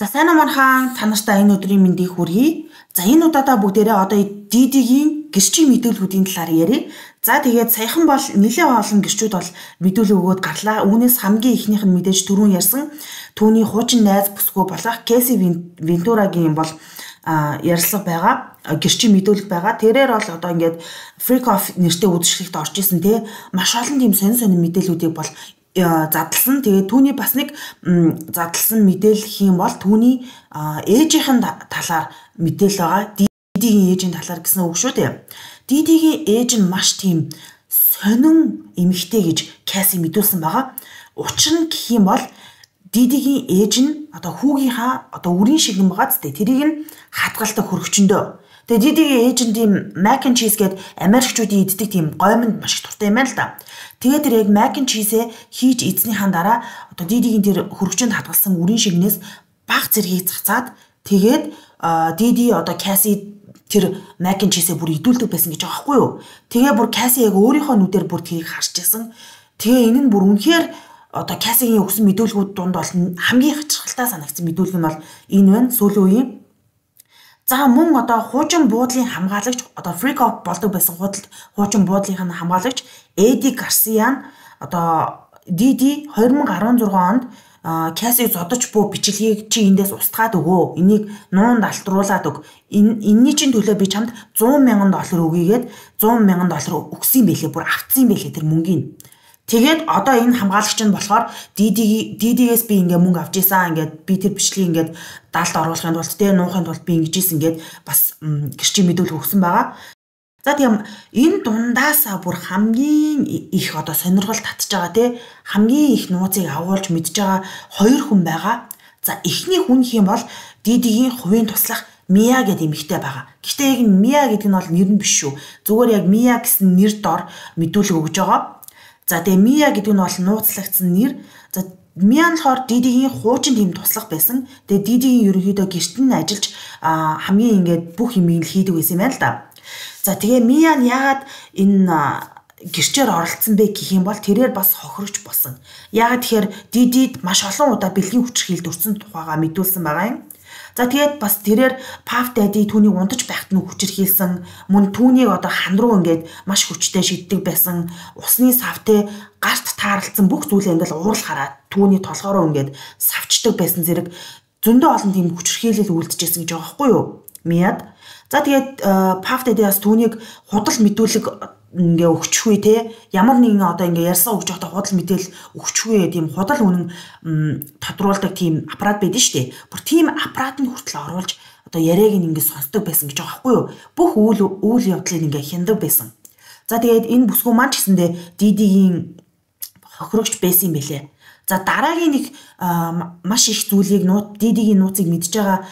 За сайн амархан та нартай энэ өдрийн мэндийг хүргэе. За энэ удаадаа бүгдээрээ одоо DD-гийн гэрчийн мэдүүлгүүдийн талаар ярив. За тэгээд саяхан бол нэлээд олон гэрчүүд бол мэдүүлэг өгөөд гарлаа. Үүнээс хамгийн ихнийх нь мэдээж түрүүн ярьсан түүний хуучин найз бүсгүй болох Кэси Вентурагийн бол ярилцлага байгаа. Гэрчийн мэдүүлэг байгаа. Тэрээр бол одоо ингээд Freak Off нэртэй үзэсгэлэгт орж исэн те маш олон тийм сонин мэдээллүүдийг бол задлсан. Тэгээд түүний бас нэг задлсан мэдээлэл юм бол түүний ээжийнхэн талаар мэдээлэл байгаа. Дидигийн ээжийн талаар гэсэн үг шүү дээ. Дидигийн ээж нь маш тийм сонин эмэгтэй гэж Кэси мэдүүлсэн байгаа. Учир нь гэх юм бол Дидигийн ээж нь одоо хүүгийнхаа одоо үрийн шигэн байгаа зү. Тэрийг нь хадгалдаг хөргөчөндөө. Тэгээд Дидигийн ээж нь тийм mac and cheese гээд Америкчуудын иддэг тийм гоймонд маш их дуртай юм байна л да. Тэгээд тэр яг mac and cheese хийж эзнийхэн дараа одоо Дидигийн тэр хөргөчөнд хадгалсан үрийн шигнээс баг зэргийг цацаад тэгээд Диди одоо Кэси тэр mac and cheese бүр идүүлдэг байсан гэж байгаа байхгүй юу? Тэгээ бүр Кэси яг өөрийнхөө нүдээр бүр тэрийг харж ирсэн. Тэгээ энэ нь бүр үнэхээр одоо Кэсигийн өгсөн мэдүүлгүүд дунд бол хамгийн хачирхалтай санагдсан мэдүүлэг нь бол энэ байна. Сүүлийн үеийн за мөн одоо хуучин буудлын хамгаалагч одоо Freak Off болдог байсан хуучин буудлын хамгаалагч Эди Гарсиа нь одоо Диди 2016 онд Кэсиг зодож буй бичлэгийг чи эндээс устгаад өгөө. Энийг нуунд алтруулад өг. Энэний чинь төлөө би чамд $100,000 өгьегээд $100,000 өгсөн байлээ. Бүр автсан байлээ тэр мөнгийг. Тэгээд одоо энэ хамгаалагч нь болохоор Дидигээс би ингээ мөнгө авч ийсэн. Ингээд би тэр бичлэгийг ингээд даалд оруулахын тулд тэ нуухын тулд би ингэж ийсэн гээд бас гэрчийн мэдүүлэг өгсөн байгаа. За тийм энэ дундаасаа бүр хамгийн их одоо сонирхол татж байгаа те хамгийн их нууцыг агуулж мэдж байгаа хоёр хүн байгаа. За эхний хүн хэм бол Дидигийн хувийн туслах Мия гэдэг эмэгтэй байгаа. Гэхдээ яг Мия гэдэг нь бол нэр нь биш шүү. Зүгээр яг Мия гэсэн нэр дор мэдүүлэг өгж байгаа. За тэгээ Мия гэдэг нь бол нууцлагдсан нэр. За Мия нь болохоор Дидигийн хуучин тийм туслах байсан. Тэгээ Дидигийн ерөнхийдөө гэрт нь ажиллаж хамгийн ингээд бүх юм хийдэг байсан юм байна л да. За тэгээ Мия нь яагаад энэ гэрчээр оролцсон бэ гэх юм бол тэрээр бас хохирогч болсон. Яагаад тэгэхээр Дидид маш олон удаа бэлгийн хүчирхийлд өрсөн тухайга мэдүүлсэн байгаа юм. За тэгээд бас тэрээр Puff Daddy түүнийг унтаж байхад нь хүчирхийлсэн. Мөн түүнийг одоо хан руу ингээд маш хүчтэй шиддэг байсан. Усны савтай гарт таарлцсан бүх зүйлээ ингээд уурлахаараа түүний толгоороо ингээд савчдаг байсан зэрэг зөндөө олон тийм хүчирхийлэл үлдэжсэн гэж байгаа байхгүй юу? Мияд. За тэгээд Puff Daddy бас түүнийг худал мэдүүлэг ингээ өгчгүй те ямар нэгэн одоо ингээ ярьсан өгч явахдаа худал мэдээл өгчгүй тийм худал үнэн тодруулдаг тийм аппарат байдаг шүү дээ. Бүр тийм аппаратыг хүртэл оруулж одоо яриаг ингээ сонсдог байсан гэж байгаа байхгүй юу? Бүх үйл явдлыг ингээ хяндаг байсан. За тэгээд энэ бүсгүй маань ч гэсэндээ Дидигийн хохирогч байсан юм бэлээ. За дараагийн нэг маш их зүйлийг Дидигийн нууцыг мэдж байгаа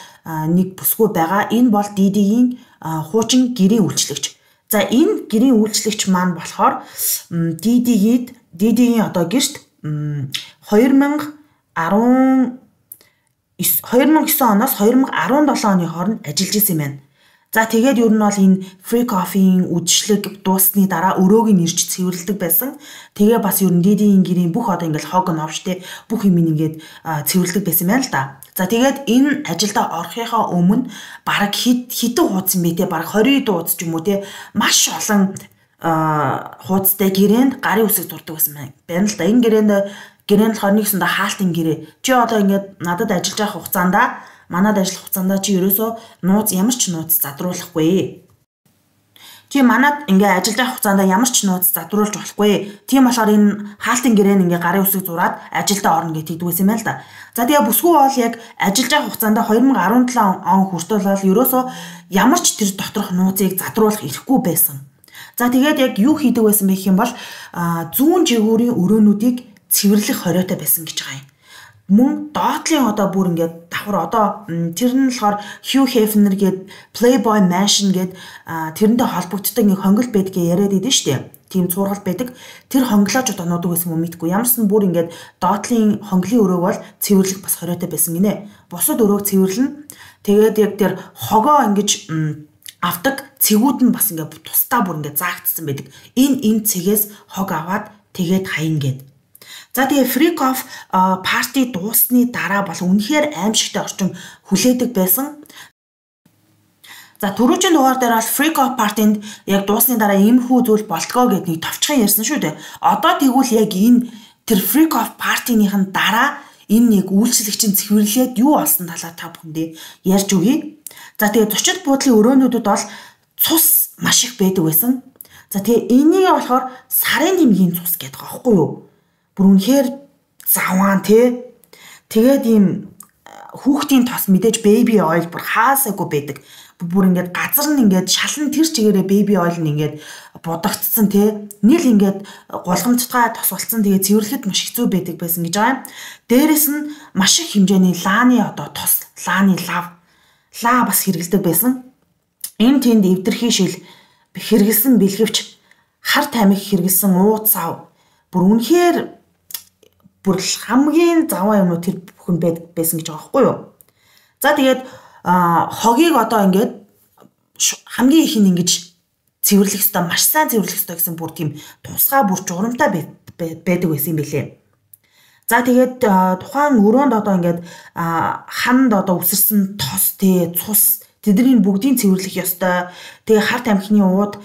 нэг бүсгүй байгаа. Энэ бол Дидигийн хуучин гэрийн үйлчлэгч. За энэ гэрийн үйлчлэгч маань болохоор Дидигийн одоо гэрт 2009 оноос 2017 оны хооронд ажиллаж исэн юм байна. За тэгээд ер нь бол энэ Freak Off-ийн үдшилэг дууссаны дараа өрөөг нь ирж цэвэрлдэг байсан. Тэгээ бас ер нь Дидигийн гэрийн бүх одоо ингээл хог новштэй бүх юм ингээд цэвэрлдэг байсан юм байна л да. За тэгээд энэ ажилдаа орохынхаа өмнө бараг хэдэн хуудас юм бэ те бараг 20 дууц ч юм уу те маш олон хуудастай гэрээнд гарын үсэг зурдаг байсан байна л да. Энэ гэрээнд болохоор нэгсэндээ хаалтын гэрээ. Чи одоо ингээд надад ажиллаж байх хугацаанд манад ажиллах хугацаанд чи ерөөсөө ямар ч нууц задруулахгүй. Чи манад ингээ ажиллаж байх хугацаанд ямар ч нууц задруулж болохгүй. Тийм болохоор энэ хаалтын гэрээнд ингээ гарын үсэг зураад ажилдаа орно гэж тэгдэг байсан юм л да. За тэгээ бүсгүй бол яг ажиллаж байх хугацаанд 2017 он хүртэл бол ерөөсөө ямар ч тэр доторх нууцыг задруулах эрхгүй байсан. За тэгээд яг юу хийдэг байсан бэ гэх юм бол зүүн жигүүрийн өрөөнүүдийг цэвэрлэх хориотой байсан гэж байгаа юм. Мөн доотлын одоо бүр ингээд давхар одоо тэр нь болохоор Hugh Hefner гээд Playboy Mansion гээд тэрнтэй холбогддог нэг хонгол байдгийг яриад идэв штэ. Тийм цуургал байдаг. Тэр хонглооч одоо нуудаг байсан юм мэдгүй. Ямарсан бүр ингээд доотлын хонглын өрөөг бол цэвэрлэх бас хориотой байсан гинэ. Бусад өрөөг цэвэрлэн тэгээд яг тэр хогоо ингэж авдаг цэгүүд нь бас ингээд тусдаа бүр ингээд заагдсан байдаг. Энэ цэгээс хог аваад тэгээд хаян гээд. За тэгээ freak off party дуусны дараа бол үнэхээр аимшигтай орчин хүлээдэг байсан. За түрүүчийн дугаар дээр бол freak off party-нд яг дуусны дараа иймэрхүү зүйл болтгоо гэд нэг товчхон ярьсан шүү дээ. Одоо тэгвэл яг энэ тэр freak off party-ныхын дараа энэ нэг үйлчлэгчийн цэвэрлээд юу болсон талаар та бүхэндээ ярьж өгье. За тэгээ зочид буудлын өрөөнүүдэд бол цус маш их байдаг байсан. За тэгээ энийг болохоор сарын нэмгийн цус гэдэг байгаа байхгүй юу? Бүр үнэхээр заваан тий. Тэгээд ийм хүүхдийн тос мэдээж baby oil бүр хаасаагүй байдаг. Бүр ингээд газар нь ингээд шалан тэр чигээрээ baby oil нь ингээд будагдсан тий. Нийл ингээд гулгамжтай тос болсон. Тэгээд цэвэрлэхэд маш хэцүү байдаг байсан гэж байгаа юм. Дээрээс нь маш их хэмжээний лааны одоо тос, лааны лав бас хэрэгэлдэг байсан. Энд тэнд эвдэрхий шил хэрэгэлсэн бэлгэвч хар тамхи хэрэгэлсэн ууд сав бүр үнэхээр бүр хамгийн заваа юмнууд тэр бүхэн байсан гэж байгаа байхгүй юу. За тэгээд хогийг одоо ингээд хамгийн их нь ингэж цэвэрлэх хэрэгтэй, маш сайн цэвэрлэх хэрэгтэй гэсэн бүр тийм тусгай бүр журамтай байдаг байсан юм билээ. За тэгээд тухайн өрөөнд одоо ингээд ханд одоо үсэрсэн тос цус тэдний бүгдийг цэвэрлэх ёстой. Тэгээ хар тамхины ууд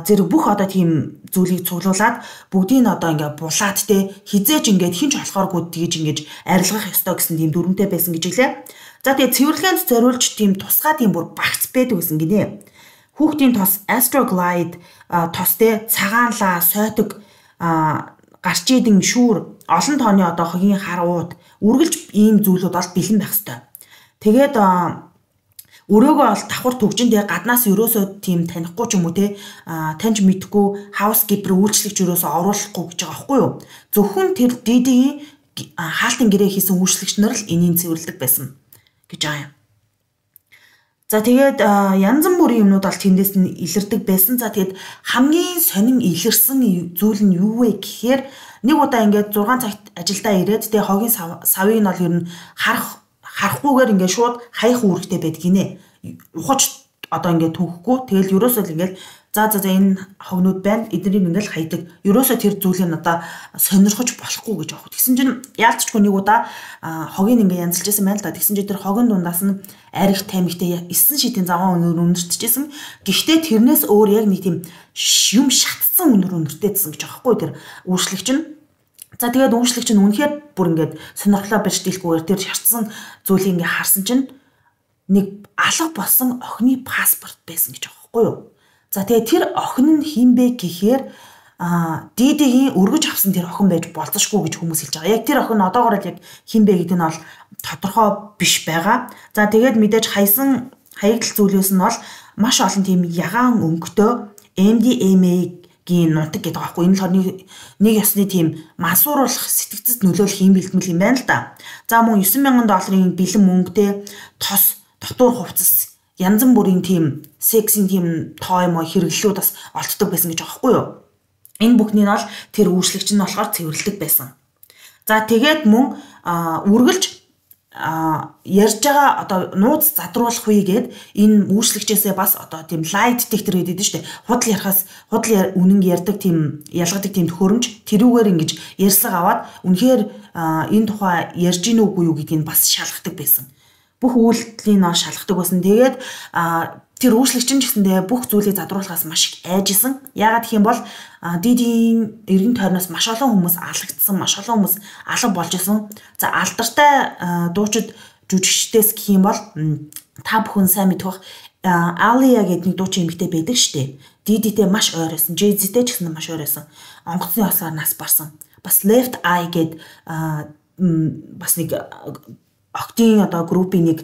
зэрэг бүх одоо тийм зүйлийг цуглуулад бүгдийг одоо ингээ булаад хизээж ингээд хинч болохооргүй тэгж ингэж арилгах ёстой гэсэн тийм дүрмтэй байсан гэж хэлээ. За тэгээ цэвэрлэгэнд зориулж тийм тусгай тийм бүр багц байдаг гэсэн гинэ. Хүүхдийн тос Astroglide тос цагаанлаа, сойтог гарч идэн шүүр олон тооны одоо хогийн хар ууд үргэлж ийм зүйлүүд бол бэлэн байх ёстой. Тэгээд өрөөгөө бол давхар төгжиндээ гаднаас ерөөсөө тийм танихгүй ч юм уу таньж мэдхгүй housekeeper үйлчлэгч ерөөсөө оруулахгүй гэж байгаа байхгүй юу. Зөвхөн тэр DD-ийн хаалтын гэрээ хийсэн үйлчлэгч нар л энийг цэвэрлэдэг байсан гэж байгаа юм. За тэгээд янз бүрийн юмнууд бол тэндээс нь илэрдэг байсан. За тэгээд хамгийн сонин илэрсэн зүйл нь юу вэ гэхээр нэг удаа ингээд 6 цагт ажилдаа ирээд тэгээ хогийн савыг нь бол ер нь харахгүйгээр ингээд шууд хаях үүрэгтэй байдаг гинэ. Ухаж одоо ингээд түүхгүй. Тэгэл ерөөсөө л ингээд за энэ хогнууд байна. Эднийг ингээд хайдаг. Ерөөсөө тэр зүйлийг одоо сонирхож болохгүй гэж аах. Тэгсэн чинь яалтчгүй нэг удаа хогийг ингээд янзалж байсан байна л да. Тэгсэн чинь тэр хогийн дундаас нь арих тамхитай 9 шидийн заван өнөр өндөрчжсэн. Гэхдээ тэрнээс өөр яг нэг тийм юм шатсан өнөр өндөртэйсэн гэж аахгүй тэр үйлчлэгч нь. За тэгээд үйлчлэгч нь үнэхээр бүр ингээд сонирхлоо бэрхтэлгүйгээр тэр шатсан зүйлийг ингээд харсан чинь нэг алга болсон охины паспорт байсан гэж байгаа байхгүй юу. За тэгээд тэр охин нь хин бэ гэхээр DD-ийн өргөж авсан тэр охин байж болзошгүй гэж хүмүүс хэлж байгаа. Яг тэр охин одоогоор л яг хин бэ гэдэг нь бол тодорхой биш байгаа. За тэгээд мэдээж хаягдал зүйлээс нь бол маш олон тийм ягаан өнгөтэй MDMA-гийн нутаг гэдэг байгаа байхгүй. Энэ л нэг ёсны тийм мансууруулах сэтгцэд нөлөөлөх юм бэлтгэл юм байна л да. За мөн $9,000 бэлэн мөнгөтэй тос дотор хувцас янз бүрийн тийм сексийн тийм тоо юм хэрэглэлүүд бас олддог байсан гэж байгаа байхгүй юу. Энэ бүхний нь бол тэр үйлчлэгч нь болохоор цэвэрлдэг байсан. За тэгээд мөн үргэлж ярьж байгаа одоо нууц задруулах үегээд энэ үйлчлэгчээсээ бас одоо тийм lie detector гэдэг нь шүү дээ. Худал үнэн ярьдаг тийм ялгадаг тийм төхөөрөмж тэрүүгээр ингэж ярьслага аваад үнэхээр энэ тухай ярьж гин үгүй юу гэдгийг бас шалгадаг байсан. Бүх үйлдэлийн нь шалгадаг байсан. Тэгээд тэр үйлчлэгч нь ч гэсэндээ бүх зүйлийг задруулахаас маш их айжсэн. Яагаад гэх юм бол DD-ийн эргэн тойрноос маш олон хүмүүс алагдсан, маш олон хүмүүс алга болж исэн. За алдартай дуучид жүжигчдээс гэх юм бол та бүхэн сайн мэдэх бах Alia гэдэг нэг дуучин эмэгтэй байдаг штэ. DD-тэй маш ойр байсан. Jay-Z-тэй ч гэсэн маш ойр байсан. Онгоцны осоор нас барсан. Бас Left Eye гэдэг бас нэг октийн одоо группийн нэг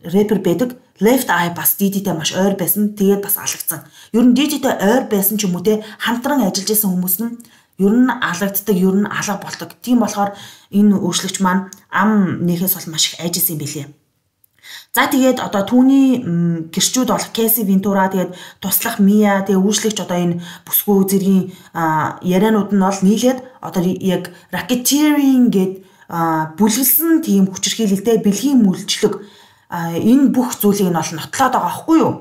рэпер байдаг. Left Eye бас DD-тэй маш ойр байсан. Тэгээд бас алагдсан. Ер нь DD-тэй ойр байсан ч юм уу те хамтран ажиллаж исэн хүмүүс нь ер нь алагддаг, ер нь алга болдог. Тийм болохоор энэ өөрчлөгч маань ам нэхээс бол маш их айжсэн юм билээ. За тэгээд одоо түүний гэрчүүд болох Casey Ventura тэгээд туслах Mia тэгээд үйлчлэгч одоо энэ бүсгүй зэргийн ярианууд нь бол нийлээд одоо яг racketeering гэдэг бүлгэлсэн тийм хүчирхийлэлтэй бэлгийн мүлжлэг энэ бүх зүйлийг нь бол нотлоод байгаа байхгүй юу.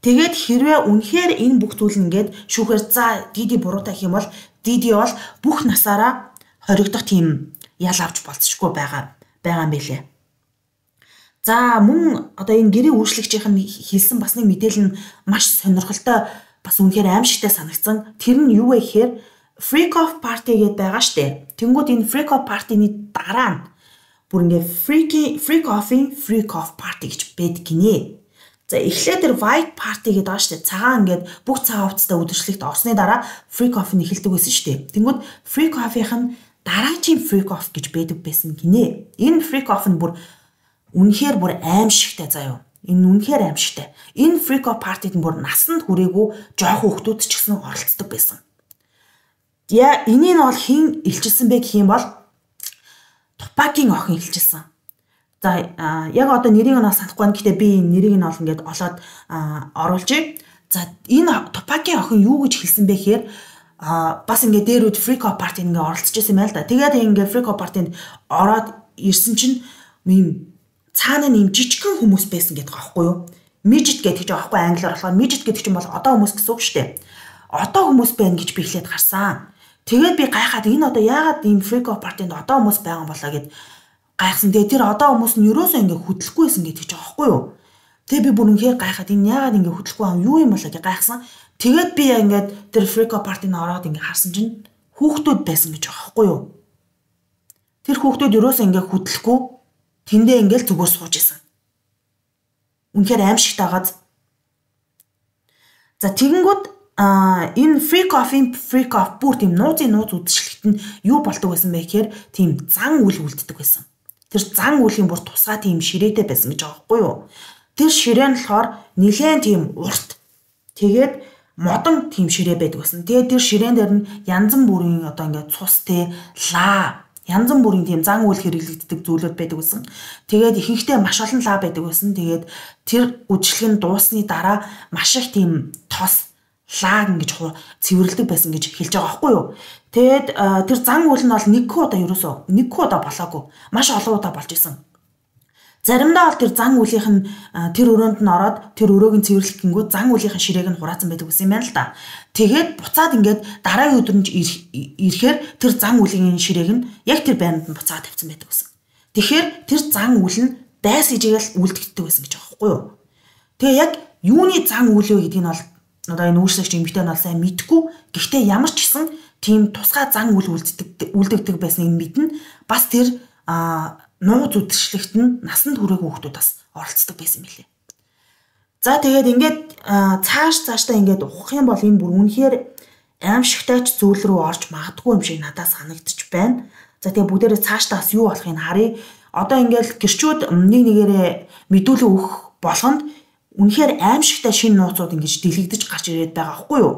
Тэгээд хэрвээ үнэхээр энэ бүх зүйл нь ингээд шүүхээр за DD буруутай гэх юм бол DD бол бүх насаараа хоригдох тийм ял авч болцсохгүй байгаа юм билээ. За мөн одоо энэ гэрээ үйлчлэгчийн нь хэлсэн бас нэг мэдээлэл нь маш сонирхолтой бас үнэхээр аимшигтай санагдсан. Тэр нь юу вэ гэхээр Freak Off Party гэдээ байгаа штэ. Тэнгүүд энэ Freak Off Party-ны дараа нь бүр ингээ Freak Off Party гэж байдаг гинэ. За эхлээд тэр White Party гэдэг байгаа штэ. Цагаан ингээд бүх цагаан хувцастай үдшилтэд орсны дараа Freak Off-ыг эхэлдэг байсан штэ. Тэнгүүд Freak Off-ийнх нь дараагийн Freak Off гэж байдаг байсан гинэ. Энэ Freak Off нь бүр үнэхээр бүр аимшигтай заяа. Энэ үнэхээр аимшигтай. Энэ Freak Off Party-д бүр насанд хүрээгүй жоохон хүүхдүүд ч гэсэн оролцдог байсан. Энийг нь бол хэн илчилсэн бэ гэх юм бол Тупакийн охин илчилсэн. За яг одоо нэрийг нь санахгүй байна. Гэхдээ би энэ нэрийг нь бол ингээд олоод оруулжээ. За энэ Тупакийн охин юу гэж хэлсэн бэ гэхээр бас ингээд дээрүүд Freak Off Party-д ингээд оролцож байсан байл да. Тэгээд ингээд Freak Off Party-д ороод ирсэн чинь ийм цаана нэм жижигхэн хүмүүс байсан гэдэг байгаа байхгүй юу? Midget гэдэг чинь аахгүй англиар болохоор midget гэдэг чинь бол одоо хүмүүс гэсэн үг шүү дээ. Одоо хүмүүс байна гэж би эхлээд харсан. Тэгээд би гайхаад энэ одоо яагаад ийм Freak Off Party-д одоо хүмүүс байгаа болоо гэд гайхсан. Тэгээд тэр одоо хүмүүс нь ерөөсөө ингэ хөдлөхгүй байсан гэдэг чинь аахгүй юу? Тэгээд би бүр үнхээр гайхаад энэ яагаад ингэ хөдлөхгүй юм юу юм болоо гэж гайхсан. Тэгээд би ингээд тэр Freak Off Party-д ороод ингэ харсан чинь хүүхдүүд байсан гэж аахгүй юу? Тэр хүүхдүүд ерөөсөө ингэ хөдлөхгүй тэндээ ингээл зүгээр сууж исэн. Үнэхээр аимшигтай байгааз. За тэгэнгүүт энэ Freak Off бүр тийм нууц үдшилтэд нь юу болдог байсан бэ гэхээр тийм зан үйл үлддэг байсан. Тэр зан үлийн бүр тусгай тийм ширээтэй байсан гэж байгаа байхгүй юу? Тэр ширээ нь болохоор нэлээд тийм урт. Тэгээд модон тийм ширээ байдаг байсан. Тэгээд тэр ширээн дээр нь янз бүрийн одоо ингээд цус лаа янз бүрийн тийм зан үйл хэрэглэгддэг зүйлүүд байдаг байсан. Тэгээд ихэнхдээ маш олон лаа байдаг байсан. Тэгээд тэр үдшилгэн дуусны дараа маш их тийм тос лаа ингэж цэвэрлдэг байсан гэж хэлж байгаа байхгүй юу. Тэгээд тэр зан үйл нь бол нэг удаа болоогүй. Маш олон удаа болж исэн. Заримдаа бол тэр зан үлийнх нь тэр өрөөнд нь ороод тэр өрөөг нь цэвэрлэх гингүү зан үлийнх нь ширээг нь хураацсан байдаг гэсэн юм байна л да. Тэгээд буцаад ингээд дараагийн өдрөнд ирэхээр тэр зан үлийн ширээг нь яг тэр байранд нь буцаад тавьсан байдаг гэсэн. Тэгэхээр тэр зан үйл нь дайс ижээл үлдэгддэг байсан гэж байгаа байхгүй юу. Тэгээ яг юуны зан үйл вэ гэдгийг нь бол одоо энэ үйлчлэгч эмэгтэй нь бол сайн мэдэхгүй. Гэхдээ ямар ч гэсэн тийм тусгай зан үйл үлдэгдэг байсныг мэднэ. Бас тэр нууц үдшилтэд нь насанд хүрээгүй хүүхдүүд бас оролцдог байсан юм лээ. За тэгээд ингээд цаашдаа ингээд ухах юм бол энэ бүр үнэхээр аимшигтайч зүйл рүү орж магадгүй юм шиг надад санагдчих байна. За тэгээд бүгдээрээ цаашдаа бас юу болохыг харъя. Одоо ингээд гэрчүүд нэг нэгээрээ мэдүүлэг өгөх болгонд үнэхээр аимшигтай шинэ нууцуд ингэж дэлгэгдэж гарч ирээд байгаа байхгүй юу?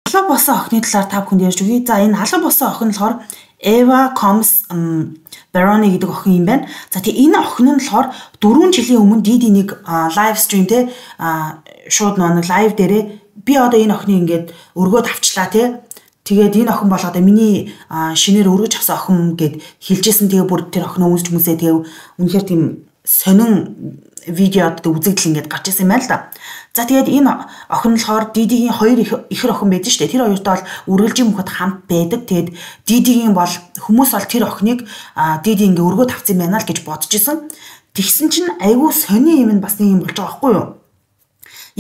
Алга болсон охины талаар та бүхэнд ярьж өгье. За энэ алга болсон охин болохоор Eva Combs Baroni гэдэг охин юм байна. За тэгээ энэ охин нь болохоор 4 жилийн өмнө Didi нэг лайв стрим те шууд нэг лайв дээрээ би одоо энэ охины ингээд өргөөд авчлаа те. Тэгээд энэ охин бол одоо миний шинээр өргөж авсан охин гэд хэлжсэн. Тэгээ бүр тэр охин үзэж хүмүүсээ тэгээ үнэхээр тийм сонин видеод үзэгдэл ингээд гарч ирсэн юм байна л да. За тэгээд энэ охин болохоор Дидигийн хоёр ихэр охин байдаг шүү дээ. Тэр хоёртой бол үргэлжийн мөхөд хамт байдаг. Тэгээд Дидигийн бол хүмүүс бол тэр охиныг Диди ингээ өргөө тавцсан байна л гэж бодож исэн. Тэгсэн чинь айгүй сони юм бас нэг юм болж байгаа байхгүй юу?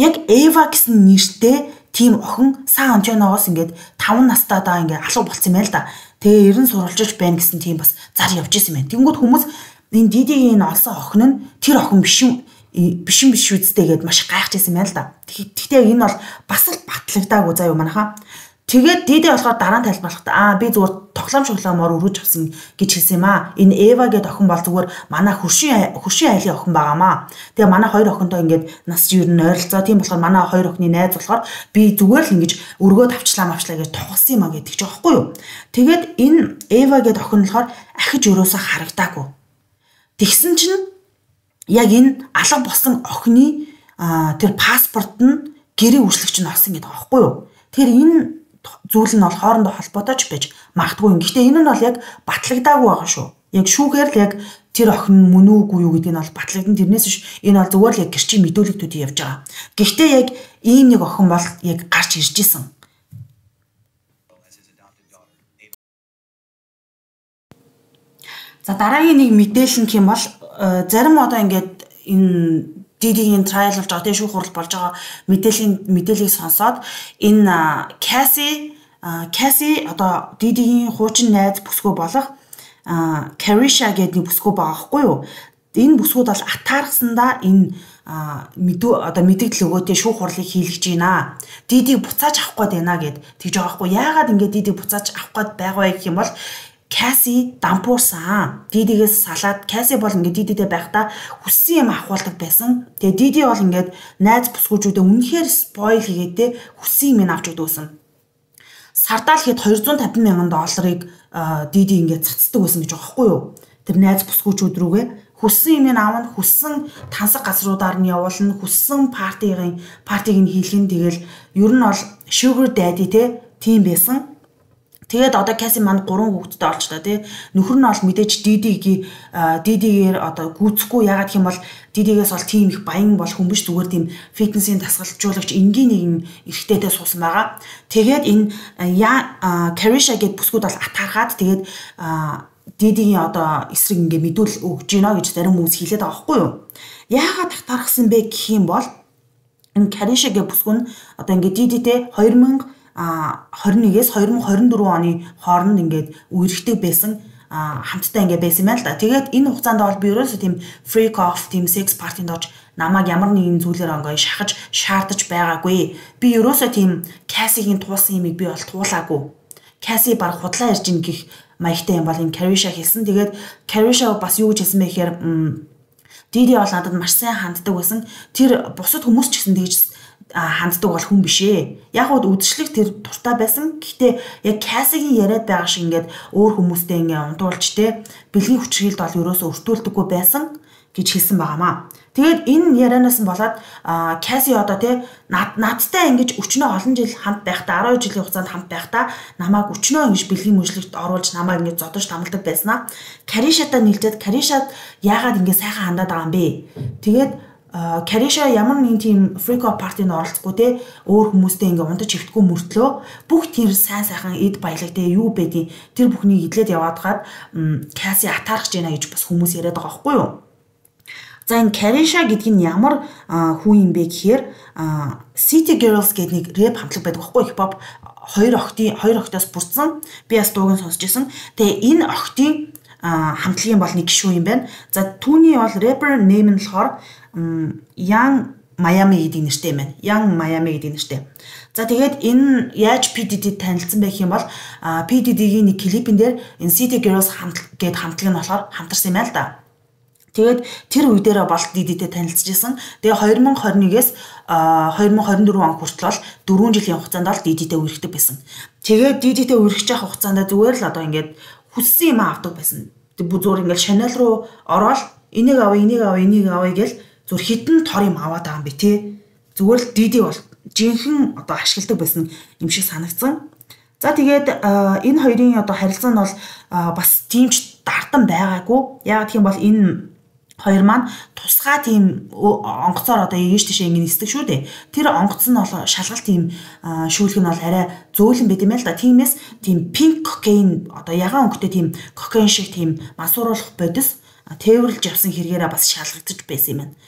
Яг Эва гэсэн нэртэй тийм охин Сан Антониогоос ингээд 5 настайдаа ингээ алга болцсон юм байна л да. Тэгээ ерэн сурвалжиж байна гэсэн тийм бас зар явж исэн байна. Тэнгүүд хүмүүс энэ Дидигийн олсон охин нь тэр охин биш үсттэй гэдээ маш гайхаж байсан байна л да. Гэхдээ энэ бол бас л батлагдаагүй заа юу манайхаа. Тэгээд Диди болохоор дараа нь тайлбарлахдаа би зүгээр тоглоомор өргөж авсан гэж хэлсэн юм аа. Энэ Эва гэдэг охин бол зүгээр манай хөршийн айлын охин байгаамаа. Тэгээ манай хоёр охинтой ингээд нас ер нь ойролцоо. Тийм болохоор манай хоёр охины найз болохоор би зүгээр л ингэж өргөөд авчлаа гэж тоглосон юм аа гэдэг ч аахгүй юу. Тэгээд энэ Эва гэдэг охин болохоор ахиж өрөөсөө харагдаагүй. Тэгсэн чинь яг энэ алга болсон охины тэр паспорт нь гэрээ үйлчлэгч нь олсон гэдэг аахгүй юу. Тэгэхээр энэ зүйл нь бол хоорондоо холбоотой ч байж магадгүй юм. Гэхдээ энэ нь бол яг батлагдаагүй байгаа шүү. Яг шүүхээр л яг тэр охин мөн үгүй юу гэдгийг нь бол батлагдсан. Тэрнээс биш энэ бол зүгээр л яг гэрчийн мэдүүлэгтүүд явж байгаа. Гэхдээ яг ийм нэг охин бол яг гарч ирж исэн. За дараагийн нэг мэдээлэл нь юм бол зарим одоо ингээд энэ Didi-ийн trial болж байгаа тийм шүүх хурал болж байгаа мэдээллийг сонсоод энэ Cassie одоо Didi-ийн хуучин найз бүсгүй болох Carisha гэдэг бүсгүй байгаа хгүй юу? Энэ бүсгүүд бол атаархсандаа энэ мэдээлэл өгөөтэй шүүх хурлыг хийлгэж байна. Didi буцааж авах гээд байна гэд тэгж байгаа хгүй. Яагаад ингэж Didi буцааж авах гээд байгаа вэ гэх юм бол Cassie дампуурсан. Didi-гээс салаад Cassie бол ингээд Didi-тэй байхдаа хүссэн юм авахулдаг байсан. Тэгээ Didi бол ингээд найз бүсгүүчүүдэд үнэхээр spoil хийгээдээ хүссэн юм авч өгдөөсөн. Сардаа л хэд $250,000 Didi ингээд цацдаг байсан гэж байгаа байхгүй юу? Тэр найз бүсгүүчүүд рүүгээ хүссэн юм аавна, хүссэн тансаг газруудаар нь явуулна, хүссэн партиг нь хийлгэн. Тэгэл ер нь бол sugar daddy тийм байсан. Тэгээд одоо Cassie манд 3 хүүхэдтэй олж та тий. Нөхөр нь бол мэдээж Didi-гээр одоо гүцэхгүй ягаад гэх юм бол Didi-гээс бол тийм их баян бол хүмүүс зүгээр тийм фитнесийн дасгалжуулагч энгийн нэгэн эрэгтэйтэй суусан байгаа. Тэгээд энэ Carisha гэд бүсгүүд бол атаархаад тэгээд Didi-ийн одоо эсрэг ингээ мэдүүл өгж гинэ гэж зарим хүмүүс хэлээд байгаа байхгүй юу? Яагаад атаархсан бэ гэх юм бол энэ Carisha гэд бүсгүй нь одоо ингээ Didi-тэй 2021-ээс 2024 оны хооронд ингээд үерхдэг байсан хамтдаа ингээд байсан юм байна л да. Тэгээд энэ хугацаанд бол би ерөөсөө тийм freak off, тийм sex party-нд орж намайг ямар нэгэн зүйлээр ингээд шахаж шаардаж байгаагүй. Би ерөөсөө тийм Cassie-гийн туулсан юмыг би бол туулаагүй. Cassie баг худлаа ирж ин гэх маягтай юм бол энэ Carisha хэлсэн. Тэгээд Carisha бас юу гэж хэлсэн бэ гэхээр Didi бол надад маш сайн ханддаг байсан. Тэр бусад хүмүүс ч гэсэн тэгж ханддаг бол хүн биш ээ. Яг уу үдшилэг тэр дуртай байсан. Гэхдээ яг Cassie-гийн яриад байгаа шиг ингээд өөр хүмүүстэй ингээд унтуулж те бэлгийн хүчрхийлд бол ерөөсөө өртүүлдэггүй байсан гэж хэлсэн байгаамаа. Тэгээд энэ ярианаас нь болоод Cassie одоо те надтай ингэж өчнөө олон жил хамт байхдаа 12 жилийн хугацаанд хамт байхдаа намайг өчнөө ингэж бэлгийн мөчлөгт оруулж намайг ингэж зодож тамалдаг байснаа. Carisha-тай нийлжээд Carisha яагаад ингэ сайхан хандаад байгаа юм бэ? Тэгээд Carisha ямар нэгэн тийм freak off party-нд оролцохгүй те өөр хүмүүстэй ингээ унтаж хөвтгөө мөртлөө бүх тэр сайхан эд баялаг те юу байдیں۔ Тэр бүхнийг идлээд яваад гад Cassie атаархаж байна гэж бас хүмүүс яриад байгаа байхгүй юу? За энэ Carisha гэдэг нь ямар хүн юм бэ гэхээр City Girls гэдэг нэг рэп хамтлаг байдаг байхгүй хипхоп хоёр охтоос бүрдсэн. Би бас дууг нь сонсч байсан. Тэгээ энэ охтын хамтлагийн бол нэг гишүүн юм байна. За түүний бол rapper name нь болохоор Young Miami гэдэг нэртэй юм байна. Young Miami гэдэг нэртэй. За тэгээд энэ яаж PDD танилцсан байх юм бол PDD-гийн нэг клипэн дээр энэ City Girls гэдэг хамтлаг нь болохоор хамтарсан юм байна л да. Тэгээд тэр үе дээр бол Didi-тэй танилцж исэн. Тэгээ 2021-ээс 2024 он хүртэл бол 4 жилийн хугацаанд бол Didi-тэй үргэлжлэх байсан. Тэгээд Didi-тэй үргэлжлэж явах хугацаанд зүгээр л одоо ингээд хүссэн юм авдаг байсан. Зүгээр ингээд Chanel руу ороод энийг авъя гэл зүгээр хитэн тор юм аваад байгаа юм би тий. Зүгээр л Didi бол жинхэнэ одоо ашигладаг байсан юм шиг санагдсан. За тэгээд энэ хоёрын одоо харилцаа нь бол бас тиймч дартан байгаагүй. Яагаад гэх юм бол энэ хоёр маань тусгай тийм онгоцоор одоо ийш тийш ингэ нисдэг шүү дээ. Тэр онгоц нь бол шалгалт тийм шүүлэг нь бол арай зөөлөн байт юм байна л да. Тиймээс тийм pink cocaine одоо ягаан өнгөтэй тийм cocaine шиг тийм масууруулах бодис тээвэрлж явсан хэрэгээрээ бас шалгагдаж байсан юм байна.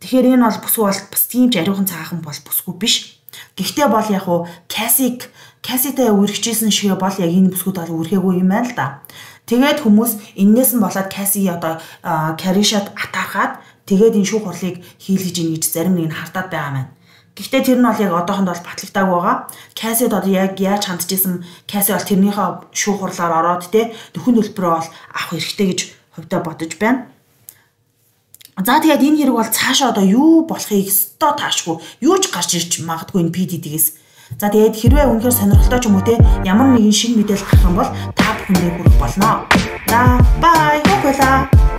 Тэгэхээр энэ бол бүсгүй бол бас тийм ч ариухан цаахан бол бүсгүй биш. Гэхдээ бол яг уу Cassie-тэй үргэжсэн шиг бол яг энэ бүсгүүд бол үргээгүй юм байна л да. Тэгээд хүмүүс эннээс нь болоод Cassie одоо Carisha-д атаархаад тэгээд энэ шүүх хурлыг хийлгэж ийн гэж зарим нэг нь хардаад байгаа маань. Гэхдээ тэр нь бол яг одоохонд бол батлагдаагүй байгаа. Cassie-д одоо яг яаж хандж исэн Cassie бол тэрнийхээ шүүх хурлаар ороод те нөхөн төлбөрөө бол авах хэрэгтэй гэж хувьдаа бодож байна. За тэгээд энэ хэрэг бол цаашаа одоо юу болохыг өстой таашгүй юу ч гарч ирч магадгүй энэ PDD-гээс. За тэгээд хэрвээ үнэхээр сонирхолтой ч юм уу те ямар нэгэн шинэ мэдээлэл гарах юм бол та бүхэндээ хүрэх болно. За бай. Хоолой.